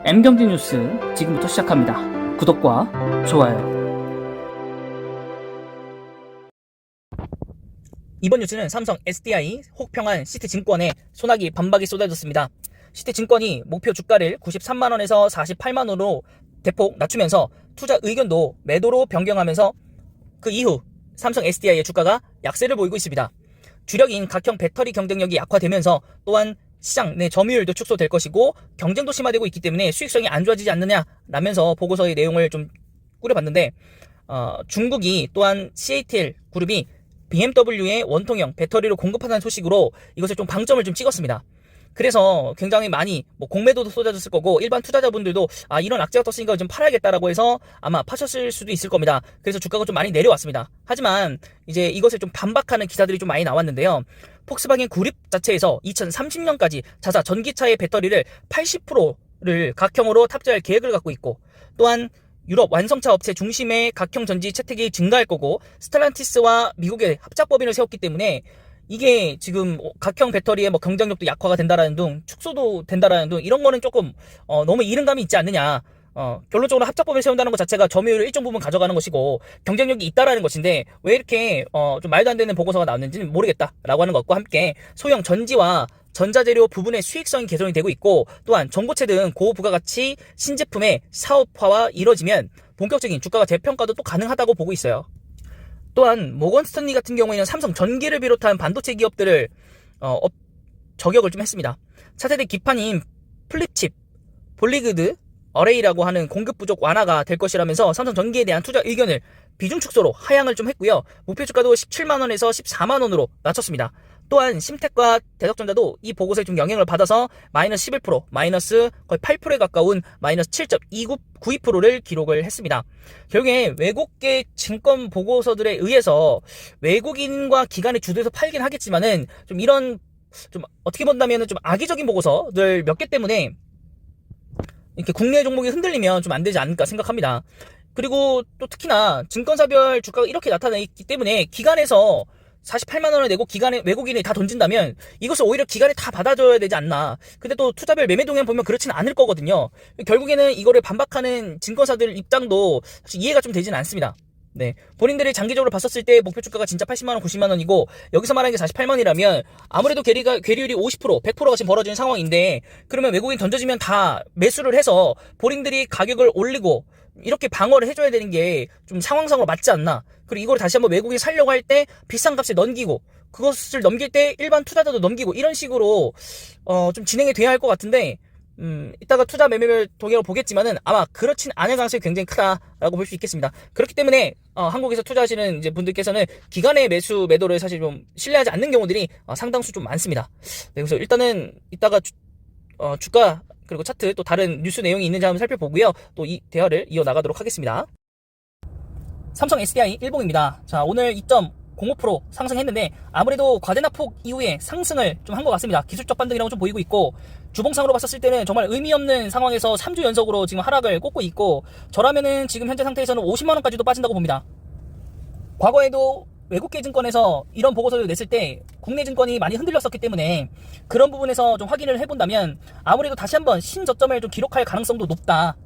M경제 뉴스 지금부터 시작합니다. 구독과 좋아요. 이번 뉴스는 삼성 SDI, 혹평한 시티증권에 소나기 반박이 쏟아졌습니다. 시티증권이 목표 주가를 93만원에서 48만원으로 대폭 낮추면서 투자 의견도 매도로 변경하면서 그 이후 삼성 SDI의 주가가 약세를 보이고 있습니다. 주력인 각형 배터리 경쟁력이 약화되면서 또한 시장 내 점유율도 축소될 것이고 경쟁도 심화되고 있기 때문에 수익성이 안 좋아지지 않느냐라면서 보고서의 내용을 좀 꾸려봤는데 중국이 또한 CATL 그룹이 BMW의 원통형 배터리를 공급한다는 소식으로 이것을 좀 방점을 좀 찍었습니다. 그래서 굉장히 많이 공매도도 쏟아졌을 거고 일반 투자자분들도 이런 악재가 떴으니까 좀 팔아야겠다라고 해서 아마 파셨을 수도 있을 겁니다. 그래서 주가가 좀 많이 내려왔습니다. 하지만 이제 이것을 좀 반박하는 기사들이 좀 많이 나왔는데요. 폭스바겐 그룹 자체에서 2030년까지 자사 전기차의 배터리를 80%를 각형으로 탑재할 계획을 갖고 있고, 또한 유럽 완성차 업체 중심의 각형 전지 채택이 증가할 거고, 스텔란티스와 미국의 합작법인을 세웠기 때문에 이게 지금 각형 배터리의 경쟁력도 약화가 된다라는 등 축소도 된다라는 등 이런 거는 조금 너무 이른감이 있지 않느냐. 결론적으로 합작법을 세운다는 것 자체가 점유율을 일정 부분 가져가는 것이고 경쟁력이 있다라는 것인데 왜 이렇게 좀 말도 안 되는 보고서가 나왔는지는 모르겠다라고 하는 것과 함께 소형 전지와 전자재료 부분의 수익성이 개선이 되고 있고, 또한 전고체 등 고부가가치 신제품의 사업화가 이뤄지면 본격적인 주가가 재평가도 또 가능하다고 보고 있어요. 또한 모건 스탠리 같은 경우에는 삼성 전기를 비롯한 반도체 기업들을 저격을 좀 했습니다. 차세대 기판인 플립칩, 볼리그드, 어레이라고 하는 공급 부족 완화가 될 것이라면서 삼성 전기에 대한 투자 의견을 비중 축소로 하향을 좀 했고요. 목표 주가도 17만원에서 14만원으로 낮췄습니다. 또한 심텍과 대덕전자도 이 보고서에 좀 영향을 받아서 마이너스 11%, 마이너스 거의 8%에 가까운 마이너스 7.92%를 기록을 했습니다. 결국에 외국계 증권 보고서들에 의해서 외국인과 기관이 주도해서 팔긴 하겠지만은 좀 이런 좀 어떻게 본다면은 좀 악의적인 보고서들 몇 개 때문에 이렇게 국내 종목이 흔들리면 좀 안 되지 않을까 생각합니다. 그리고 또 특히나 증권사별 주가가 이렇게 나타나기 때문에 기관에서 48만원을 내고 외국인이 다 던진다면 이것을 오히려 기관에 다 받아줘야 되지 않나. 근데 또 투자별 매매 동향 보면 그렇지는 않을 거거든요. 결국에는 이거를 반박하는 증권사들 입장도 사실 이해가 좀 되지는 않습니다. 네. 본인들이 장기적으로 봤었을 때 목표 주가가 진짜 80만원, 90만원이고 여기서 말하는 게 48만이라면 아무래도 괴리율이 50%, 100%가 지금 벌어지는 상황인데, 그러면 외국인 던져지면 다 매수를 해서 본인들이 가격을 올리고 이렇게 방어를 해줘야 되는 게 좀 상황상으로 맞지 않나. 그리고 이걸 다시 한번 외국인이 살려고 할 때 비싼 값에 넘기고 그것을 넘길 때 일반 투자자도 넘기고 이런 식으로 좀 진행이 돼야 할 것 같은데, 이따가 투자 매매별 동향을 보겠지만은 아마 그렇진 않을 가능성이 굉장히 크다라고 볼 수 있겠습니다. 그렇기 때문에 한국에서 투자하시는 이제 분들께서는 기관의 매도를 사실 좀 신뢰하지 않는 경우들이 상당수 좀 많습니다. 네, 그래서 일단은 이따가 주가 그리고 차트 또 다른 뉴스 내용이 있는지 한번 살펴보고요. 또 이 대화를 이어나가도록 하겠습니다. 삼성 SDI 일봉입니다. 자, 오늘 2.05% 상승했는데 아무래도 과대납 폭 이후에 상승을 좀 한 것 같습니다. 기술적 반등이라고 좀 보이고 있고, 주봉상으로 봤었을 때는 정말 의미 없는 상황에서 3주 연속으로 지금 하락을 꽂고 있고, 저라면은 지금 현재 상태에서는 50만원까지도 빠진다고 봅니다. 과거에도 외국계 증권에서 이런 보고서를 냈을 때 국내 증권이 많이 흔들렸었기 때문에 그런 부분에서 좀 확인을 해본다면 아무래도 다시 한번 신저점을 좀 기록할 가능성도 높다.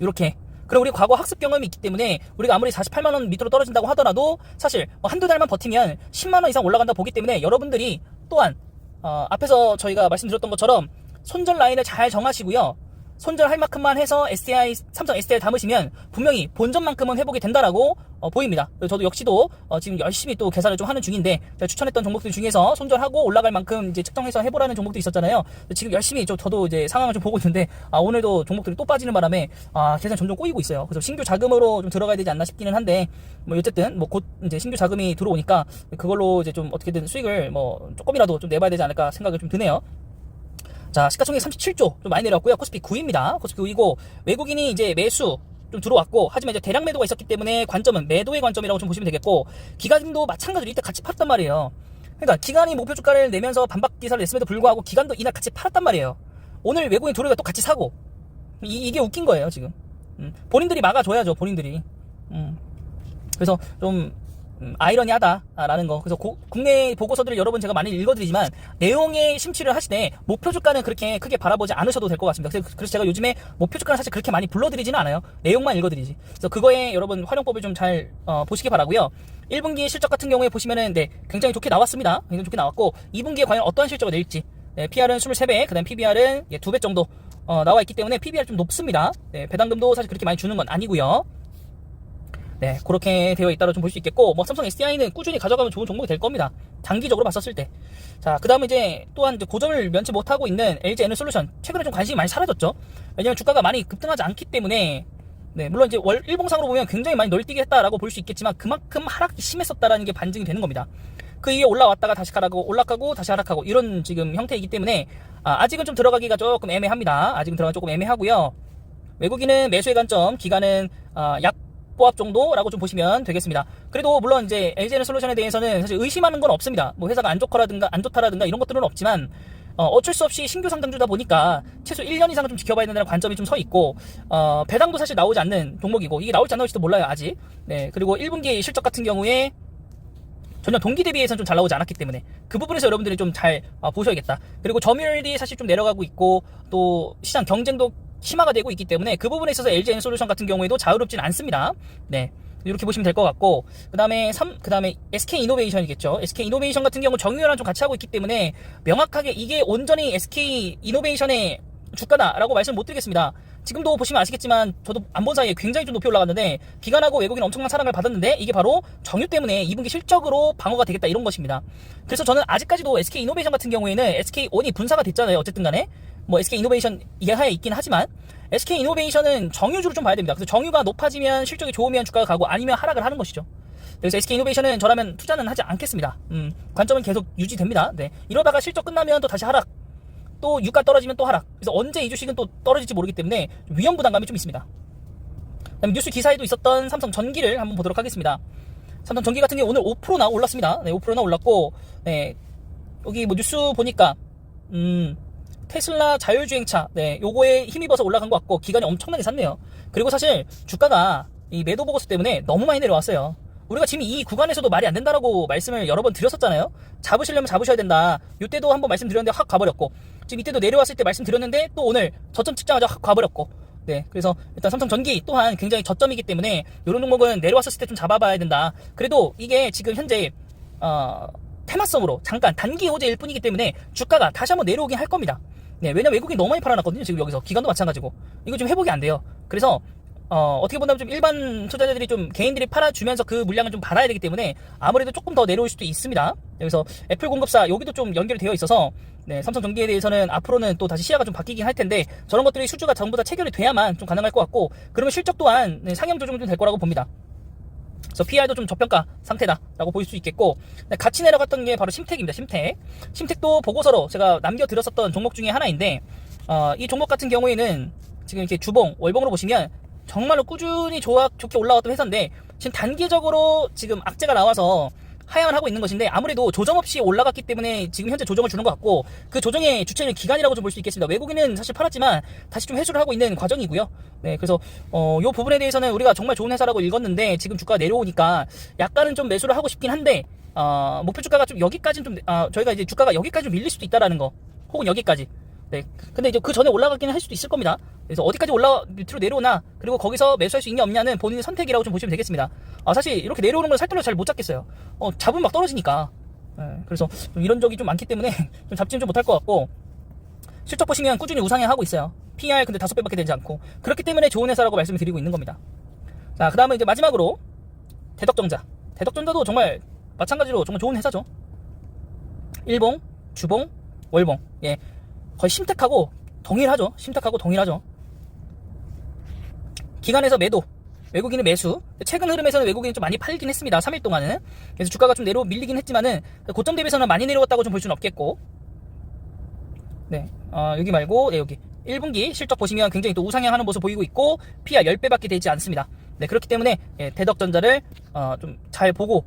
이렇게. 그리고 우리 과거 학습 경험이 있기 때문에 우리가 아무리 48만원 밑으로 떨어진다고 하더라도 사실 한두 달만 버티면 10만원 이상 올라간다고 보기 때문에 여러분들이 또한 앞에서 저희가 말씀드렸던 것처럼 손절 라인을 잘 정하시고요. 손절할 만큼만 해서 삼성 SDI 담으시면 분명히 본전만큼은 회복이 된다라고 보입니다. 저도 역시도 지금 열심히 또 계산을 좀 하는 중인데, 제가 추천했던 종목들 중에서 손절하고 올라갈 만큼 이제 측정해서 해보라는 종목도 있었잖아요. 지금 열심히 저도 이제 상황을 좀 보고 있는데 오늘도 종목들이 또 빠지는 바람에 계산 점점 꼬이고 있어요. 그래서 신규 자금으로 좀 들어가야 되지 않나 싶기는 한데, 어쨌든 곧 이제 신규 자금이 들어오니까 그걸로 이제 좀 어떻게든 수익을 조금이라도 좀 내봐야 되지 않을까 생각이 좀 드네요. 자, 시가총액 37조 좀 많이 내려왔고요. 코스피 9위입니다. 코스피 9위고 외국인이 이제 매수 좀 들어왔고, 하지만 이제 대량 매도가 있었기 때문에 관점은 매도의 관점이라고 좀 보시면 되겠고, 기관도 마찬가지로 이때 같이 팔았단 말이에요. 그러니까 기관이 목표 주가를 내면서 반박 기사를 냈음에도 불구하고 기관도 이날 같이 팔았단 말이에요. 오늘 외국인 들어오니까 또 같이 사고, 이게 웃긴 거예요 지금. 본인들이 막아줘야죠, 본인들이. 그래서 좀 아이러니하다라는 거. 그래서 국내 보고서들을 여러 번 제가 많이 읽어드리지만 내용에 심취를 하시되 목표 주가는 그렇게 크게 바라보지 않으셔도 될 것 같습니다. 그래서 제가 요즘에 목표 주가는 사실 그렇게 많이 불러드리지는 않아요. 내용만 읽어드리지. 그래서 그거에 여러분 활용법을 좀 잘 보시기 바라고요. 1분기 실적 같은 경우에 보시면은 네, 굉장히 좋게 나왔습니다. 굉장히 좋게 나왔고 2분기에 과연 어떠한 실적을 낼지. 네, PR은 23배, 그다음 PBR은 2배 정도 나와 있기 때문에 PBR 좀 높습니다. 네, 배당금도 사실 그렇게 많이 주는 건 아니고요. 네, 그렇게 되어 있다고 좀 볼 수 있겠고, 뭐, 삼성 SDI는 꾸준히 가져가면 좋은 종목이 될 겁니다. 장기적으로 봤었을 때. 자, 그 다음에 이제 또한 이제 고점을 면치 못하고 있는 LG 에너솔루션. 최근에 좀 관심이 많이 사라졌죠. 왜냐면 주가가 많이 급등하지 않기 때문에, 네, 물론 이제 일봉상으로 보면 굉장히 많이 널뛰게 했다라고 볼 수 있겠지만, 그만큼 하락이 심했었다라는 게 반증이 되는 겁니다. 그 이후에 올라왔다가 다시 올라가고 다시 하락하고, 이런 지금 형태이기 때문에, 아직은 좀 들어가기가 조금 애매합니다. 아직은 들어가기 조금 애매하고요. 외국인은 매수의 관점, 기간은, 보합 정도라고 좀 보시면 되겠습니다. 그래도 물론 이제 LG에너솔루션에 대해서는 사실 의심하는 건 없습니다. 뭐 회사가 안 좋다라든가 이런 것들은 없지만 어쩔 수 없이 신규 상장주다 보니까 최소 1년 이상은 좀 지켜봐야 된다는 관점이 좀 서 있고 배당도 사실 나오지 않는 종목이고 이게 나올지 안 나올지도 몰라요 아직. 네, 그리고 1분기 실적 같은 경우에 전혀 동기 대비해서는 좀 잘 나오지 않았기 때문에 그 부분에서 여러분들이 좀 잘 보셔야겠다. 그리고 점유율이 사실 좀 내려가고 있고 또 시장 경쟁도 심화가 되고 있기 때문에 그 부분에 있어서 LG 에너솔루션 같은 경우에도 자유롭진 않습니다. 네. 이렇게 보시면 될 것 같고, 그 다음에 SK 이노베이션이겠죠. SK 이노베이션 같은 경우 정유회랑 좀 같이 하고 있기 때문에 명확하게 이게 온전히 SK 이노베이션의 주가다라고 말씀 못 드리겠습니다. 지금도 보시면 아시겠지만 저도 안 본 사이에 굉장히 좀 높이 올라갔는데 기관하고 외국인 엄청난 사랑을 받았는데 이게 바로 정유 때문에 2분기 실적으로 방어가 되겠다 이런 것입니다. 그래서 저는 아직까지도 SK 이노베이션 같은 경우에는 SK온이 분사가 됐잖아요. 어쨌든 간에 뭐 SK 이노베이션 이하에 있긴 하지만 SK 이노베이션은 정유주를 좀 봐야 됩니다. 그래서 정유가 높아지면 실적이 좋으면 주가가 가고 아니면 하락을 하는 것이죠. 그래서 SK 이노베이션은 저라면 투자는 하지 않겠습니다. 관점은 계속 유지됩니다. 네. 이러다가 실적 끝나면 또 다시 하락. 또 유가 떨어지면 또 하락. 그래서 언제 이 주식은 또 떨어질지 모르기 때문에 위험 부담감이 좀 있습니다. 그다음에 뉴스 기사에도 있었던 삼성 전기를 한번 보도록 하겠습니다. 삼성 전기 같은 경우 오늘 5%나 올랐습니다. 네, 5%나 올랐고, 네, 여기 뭐 뉴스 보니까 테슬라 자율주행차, 네, 요거에 힘입어서 올라간 것 같고 기관이 엄청나게 샀네요. 그리고 사실 주가가 이 매도 보고서 때문에 너무 많이 내려왔어요. 우리가 지금 이 구간에서도 말이 안 된다라고 말씀을 여러 번 드렸었잖아요. 잡으시려면 잡으셔야 된다. 이때도 한번 말씀드렸는데 확 가버렸고, 지금 이때도 내려왔을 때 말씀드렸는데 또 오늘 저점 찍자마자 확 가버렸고, 네, 그래서 일단 삼성전기 또한 굉장히 저점이기 때문에 이런 종목은 내려왔을 때 좀 잡아봐야 된다. 그래도 이게 지금 현재 테마성으로 잠깐 단기 호재일 뿐이기 때문에 주가가 다시 한번 내려오긴 할 겁니다. 네, 왜냐면 외국인이 너무 많이 팔아놨거든요. 지금 여기서 기관도 마찬가지고 이거 좀 회복이 안 돼요. 그래서 어떻게 본다면 좀 일반 투자자들이 좀 개인들이 팔아주면서 그 물량을 좀 받아야 되기 때문에 아무래도 조금 더 내려올 수도 있습니다. 여기서 애플 공급사 여기도 좀 연결이 되어 있어서 네, 삼성전기에 대해서는 앞으로는 또 다시 시야가 좀 바뀌긴 할 텐데 저런 것들이 수주가 전부 다 체결이 돼야만 좀 가능할 것 같고 그러면 실적 또한 네, 상향 조정 좀 될 거라고 봅니다. 그래서 PR도 좀 저평가 상태다라고 볼 수 있겠고 같이 내려갔던 게 바로 심택입니다. 심택도 보고서로 제가 남겨드렸었던 종목 중에 하나인데 이 종목 같은 경우에는 지금 이렇게 주봉, 월봉으로 보시면 정말로 꾸준히 좋게 올라왔던 회사인데 지금 단기적으로 지금 악재가 나와서 하향을 하고 있는 것인데 아무래도 조정 없이 올라갔기 때문에 지금 현재 조정을 주는 것 같고 그 조정의 주체는 기관이라고 좀 볼 수 있겠습니다. 외국인은 사실 팔았지만 다시 좀 회수를 하고 있는 과정이고요. 네, 그래서 요 부분에 대해서는 우리가 정말 좋은 회사라고 읽었는데 지금 주가가 내려오니까 약간은 좀 매수를 하고 싶긴 한데 목표 주가가 좀 여기까지는 좀 저희가 이제 주가가 여기까지 좀 밀릴 수도 있다라는 거 혹은 여기까지. 네. 근데 이제 그 전에 올라가기는 할 수도 있을 겁니다. 그래서 어디까지 밑으로 내려오나, 그리고 거기서 매수할 수 있냐 없냐는 본인의 선택이라고 좀 보시면 되겠습니다. 사실 이렇게 내려오는 걸 살떨려 잘 못 잡겠어요. 잡으면 막 떨어지니까. 네. 그래서 좀 이런 적이 좀 많기 때문에 좀 잡지는 좀 못할 것 같고, 실적 보시면 꾸준히 우상향하고 있어요. PR 근데 5배밖에 되지 않고. 그렇기 때문에 좋은 회사라고 말씀을 드리고 있는 겁니다. 자, 그 다음에 이제 마지막으로, 대덕전자. 대덕전자도 정말 마찬가지로 정말 좋은 회사죠. 일봉, 주봉, 월봉. 예. 거의 심택하고 동일하죠. 기관에서 매도, 외국인은 매수. 최근 흐름에서는 외국인이 좀 많이 팔긴 했습니다. 3일 동안은. 그래서 주가가 좀 밀리긴 했지만은 고점 대비해서는 많이 내려왔다고 좀 볼 수는 없겠고. 네, 여기 말고 네, 여기 1분기 실적 보시면 굉장히 또 우상향하는 모습 보이고 있고 PR 10배밖에 되지 않습니다. 네, 그렇기 때문에 대덕전자를 좀 잘 보고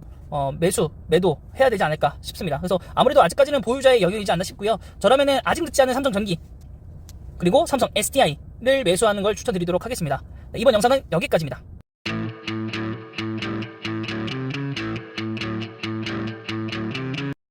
매도 해야 되지 않을까 싶습니다. 그래서 아무래도 아직까지는 보유자의 영역이지 않나 싶고요. 저라면은 아직 늦지 않은 삼성전기 그리고 삼성 SDI를 매수하는 걸 추천드리도록 하겠습니다. 네, 이번 영상은 여기까지입니다.